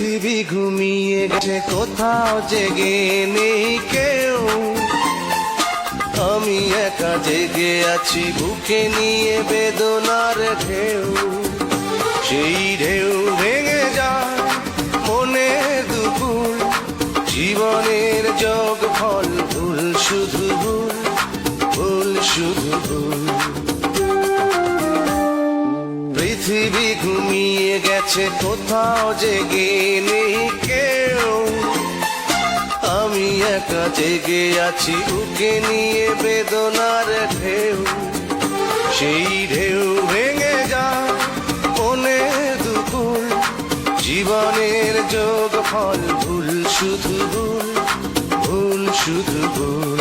পৃথিবী ঘুমিয়ে গেছে, কোথাও জেগে নেই কেউ। আমি একা জেগে আছি, বুকে নিয়ে বেদনার ঢেউ। সেই ঢেউ ভেঙে যায় মনের দুপুর, জীবনের যোগ ফল ভুল, শুধু ভুল, ভুল শুধু ভুল। পৃথিবী ঘুমিয়ে গেছে, কোথাও জেগে নেই কেউ। আমি একা জেগে আছি, বুকে নিয়ে বেদনার ঢেউ। সেই ঢেউ ভেঙে যায় মনের দুপুর, জীবনের যোগ ফল ভুল, শুধু ভুল, ভুল শুধু ভুল।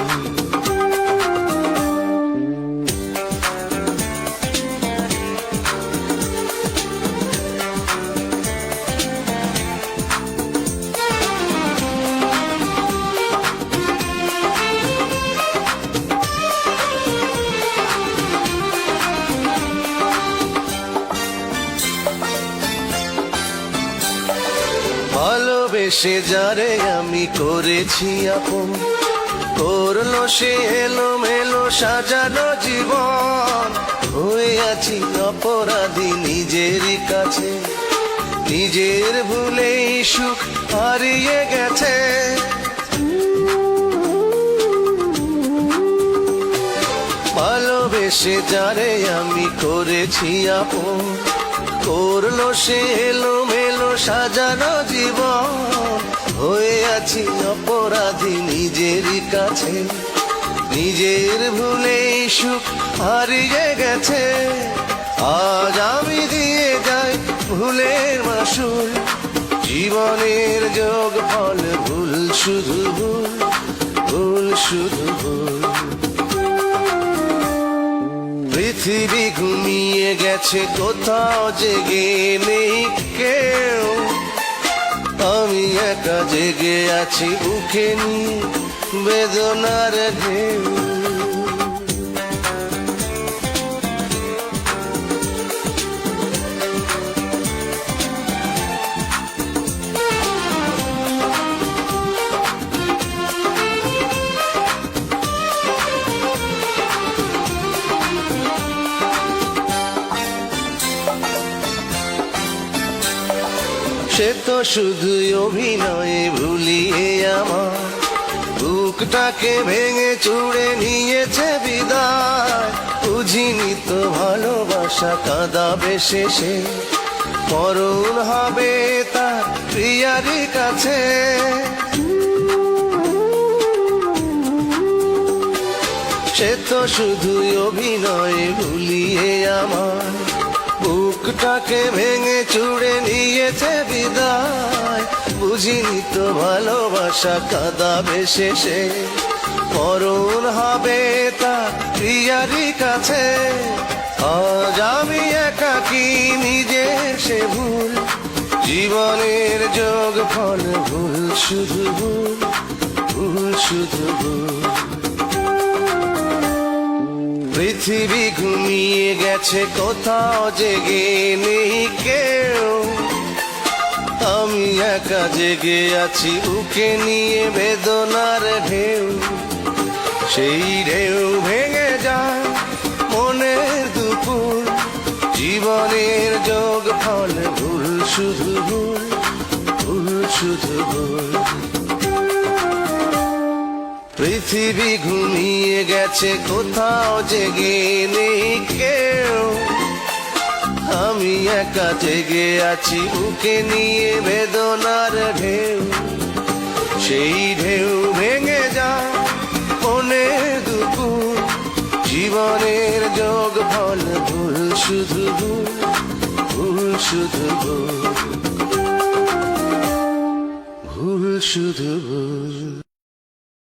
ভালোবেসে যারে আমি করেছি আপন, করলো সে এলোমেলো সাজানো জীবন। হয়ে আছি অপরাধী নিজেরই কাছে, নিজের ভুলেই সুখ হারিয়ে গেছে। ভালোবেসে যারে আমি করেছি আপন, করলো সে এলোমেলো সাজানো জীবন। হয়ে আছি অপরাধী নিজেরই কাছে, নিজের ভুলেই সুখ হারিয়ে গেছে। আজ আমি দিয়ে যাই ভুলের মাসুল, জীবনের যোগ ফল ভুল, শুধু ভুল, ভুল শুধু ভুল। পৃথিবী ঘুমিয়ে গেছে, কোথাও জেগে নেই কেউ। আমি একা জেগে আছি, বুকে নিয়ে বেদনার ঢেউ। সে তো শুধুই অভিনয়ে ভুলিয়ে আমার বুকটাকে ভেঙে চুড়ে নিয়েছে বিদায়। বুঝিনি তো ভালোবাসা কাঁদাবে শেষে, মরণ হবে তার প্রিয়ারই কাছে। সে তো শুধুই অভিনয়ে ভুলিয়ে আমার বুকটাকে ভেঙে চুড়ে নিয়েছে বিদায়। বুঝিনি তো ভালোবাসা কাঁদাবে শেষে, মরণ হবে তার প্রিয়ারই কাছে। আজ আমি একাকী নিজের সে ভুল, জীবনের যোগ ফল ভুল, শুধু ভুল, ভুল শুধু ভুল। পৃথিবী ঘুমিয়ে গেছে, কোথাও জেগে নেই কেউ। আমি একা জেগে আছি, বুকে নিয়ে বেদনার ঢেউ। সেই ঢেউ ভেঙে যায় মনের দুপুর, জীবনের যোগ ফল ভুল, শুধু ভুল, ভুল শুধু ভুল। পৃথিবী ঘুমিয়ে গেছে, কোথাও জেগে নেই কেউ। আমি একা জেগে আছি, বুকে নিয়ে বেদনার ঢেউ। সেই ঢেউ ভেঙে যায় মনের দুপুর, জীবনের যোগ ফল ভুল, শুধু ভুল, ভুল শুধু ভুল, ভুল শুধু ভুল।